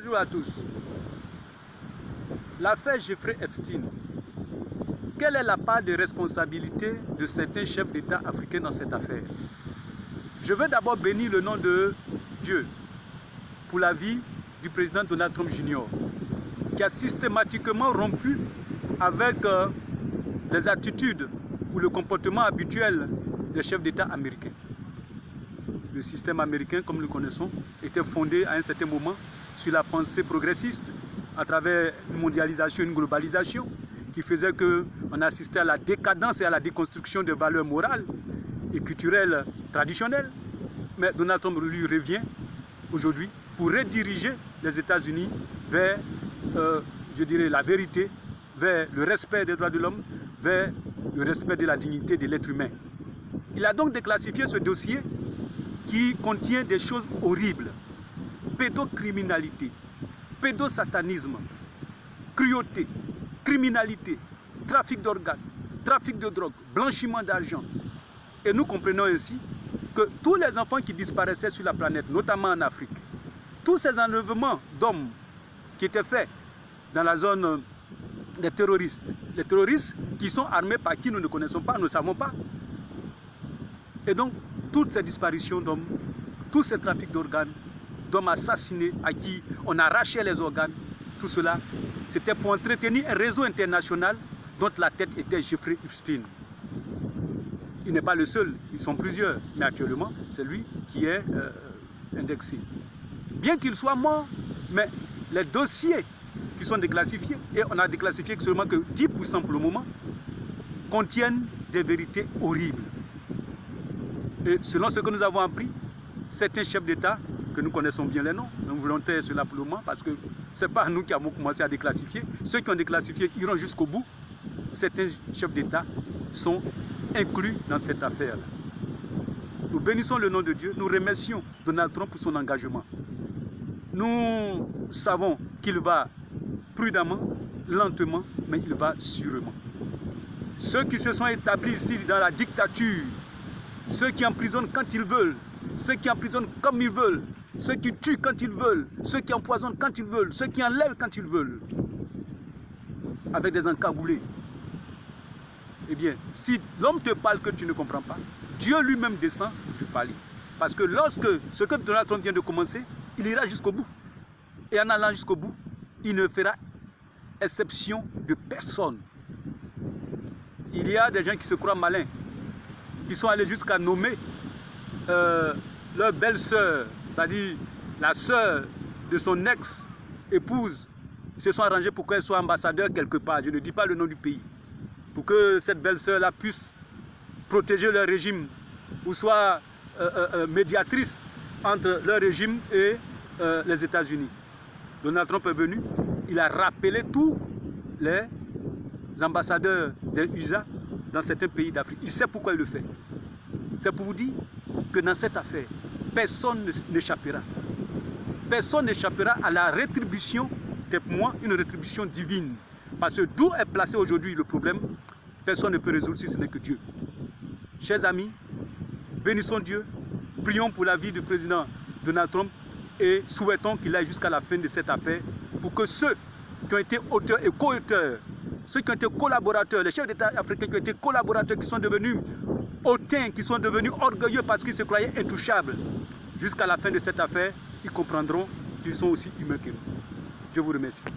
Bonjour à tous. L'affaire Jeffrey Epstein. Quelle est la part de responsabilité de certains chefs d'État africains dans cette affaire? Je veux d'abord bénir le nom de Dieu pour la vie du président Donald Trump Jr. qui a systématiquement rompu avec les attitudes ou le comportement habituel des chefs d'État américains. Le système américain, comme nous le connaissons, était fondé à un certain moment sur la pensée progressiste à travers une mondialisation, une globalisation qui faisait qu'on assistait à la décadence et à la déconstruction des valeurs morales et culturelles traditionnelles. Mais Donald Trump lui revient aujourd'hui pour rediriger les États-Unis vers, je dirais, la vérité, vers le respect des droits de l'homme, vers le respect de la dignité de l'être humain. Il a donc déclassifié ce dossier qui contient des choses horribles. Pédocriminalité, pédosatanisme, cruauté, criminalité, trafic d'organes, trafic de drogue, blanchiment d'argent. Et nous comprenons ainsi que tous les enfants qui disparaissaient sur la planète, notamment en Afrique, tous ces enlèvements d'hommes qui étaient faits dans la zone des terroristes, les terroristes qui sont armés par qui nous ne connaissons pas, nous ne savons pas. Et donc, toutes ces disparitions d'hommes, tous ces trafics d'organes, d'hommes assassinés à qui on arrachait les organes, tout cela, c'était pour entretenir un réseau international dont la tête était Jeffrey Epstein. Il n'est pas le seul, ils sont plusieurs, mais actuellement, c'est lui qui est indexé. Bien qu'il soit mort, mais les dossiers qui sont déclassifiés, et on a déclassifié seulement que 10% pour le moment, contiennent des vérités horribles. Et selon ce que nous avons appris, certains chefs d'État, que nous connaissons bien les noms, nous voulons taire cela pour le moment parce que ce n'est pas nous qui avons commencé à déclassifier. Ceux qui ont déclassifié iront jusqu'au bout. Certains chefs d'État sont inclus dans cette affaire. Nous bénissons le nom de Dieu, nous remercions Donald Trump pour son engagement. Nous savons qu'il va prudemment, lentement, mais il va sûrement. Ceux qui se sont établis ici dans la dictature, ceux qui emprisonnent quand ils veulent, ceux qui emprisonnent comme ils veulent, ceux qui tuent quand ils veulent, ceux qui empoisonnent quand ils veulent, ceux qui enlèvent quand ils veulent, avec des encagoulés. Eh bien, si l'homme te parle que tu ne comprends pas, Dieu lui-même descend pour te parler. Parce que lorsque ce que Donald Trump vient de commencer, il ira jusqu'au bout. Et en allant jusqu'au bout, il ne fera exception de personne. Il y a des gens qui se croient malins, qui sont allés jusqu'à nommer leur belle-sœur, c'est-à-dire la sœur de son ex-épouse. Ils se sont arrangés pour qu'elle soit ambassadeur quelque part, je ne dis pas le nom du pays, pour que cette belle-sœur-là puisse protéger leur régime ou soit médiatrice entre leur régime et les États-Unis. Donald Trump est venu, il a rappelé tous les ambassadeurs des USA dans certains pays d'Afrique. Il sait pourquoi il le fait. C'est pour vous dire que dans cette affaire, personne n'échappera. Personne n'échappera à la rétribution, qui est pour moi une rétribution divine. Parce que d'où est placé aujourd'hui le problème, personne ne peut résoudre si ce n'est que Dieu. Chers amis, bénissons Dieu, prions pour la vie du président Donald Trump et souhaitons qu'il aille jusqu'à la fin de cette affaire pour que ceux qui ont été auteurs et co-auteurs, ceux qui ont été collaborateurs, les chefs d'État africains qui ont été collaborateurs, qui sont devenus hautains, qui sont devenus orgueilleux parce qu'ils se croyaient intouchables, jusqu'à la fin de cette affaire, ils comprendront qu'ils sont aussi humains que nous. Je vous remercie.